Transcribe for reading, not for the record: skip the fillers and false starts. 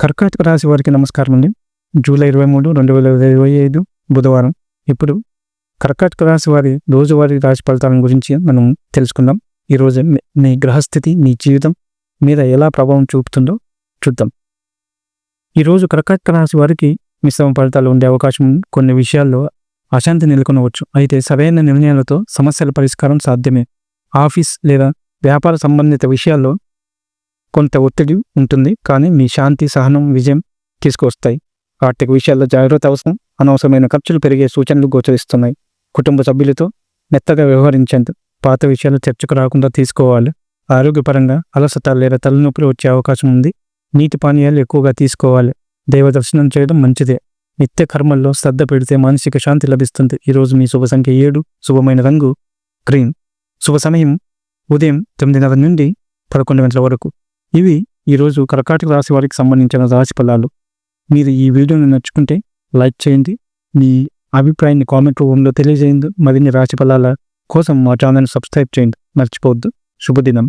కర్కాటక రాశి వారికి నమస్కారం అండి. జూలై 23, 2025 బుధవారం. ఇప్పుడు కర్కాటక రాశి వారి రోజువారీ రాశి ఫలితాల గురించి మనం తెలుసుకుందాం. ఈరోజు మీ గ్రహస్థితి మీ జీవితం మీద ఎలా ప్రభావం చూపుతుందో చూద్దాం. ఈరోజు కర్కాటక రాశి వారికి మిశ్రమ ఫలితాలు ఉండే అవకాశం ఉంది. కొన్ని విషయాల్లో అశాంతి నెలకొనవచ్చు. అయితే సరైన నిర్ణయాలతో సమస్యల పరిష్కారం సాధ్యమే. ఆఫీస్ లేదా వ్యాపార సంబంధిత విషయాల్లో కొంత ఒత్తిడి ఉంటుంది, కానీ మీ శాంతి సహనం విజయం తీసుకొస్తాయి. ఆర్థిక విషయాల్లో జాగ్రత్త అవసరం. అనవసరమైన ఖర్చులు పెరిగే సూచనలు గోచరిస్తున్నాయి. కుటుంబ సభ్యులతో మెత్తగా వ్యవహరించండి. పాత విషయాలు చర్చకు రాకుండా తీసుకోవాలి. ఆరోగ్యపరంగా అలసట లేదా తలనొప్పులు వచ్చే అవకాశం ఉంది. నీటి పానీయాలు ఎక్కువగా తీసుకోవాలి. దైవ దర్శనం చేయడం మంచిదే. నిత్య కర్మల్లో శ్రద్ధ పెడితే మానసిక శాంతి లభిస్తుంది. ఈరోజు మీ శుభ సంఖ్య 7. శుభమైన రంగు గ్రీన్. శుభ సమయం ఉదయం 9:30 నుండి 11 గంటల వరకు. ఇవి ఈరోజు కర్కాటక రాశి వారికి సంబంధించిన రాశి ఫలాలు. మీరు ఈ వీడియోని నచ్చుకుంటే లైక్ చేయండి. మీ అభిప్రాయాన్ని కామెంట్ రూపంలో తెలియజేయండి. మరిన్ని రాశి ఫలాల కోసం మా ఛానల్ని సబ్స్క్రైబ్ చేయండి. మర్చిపోవద్దు. శుభదినం.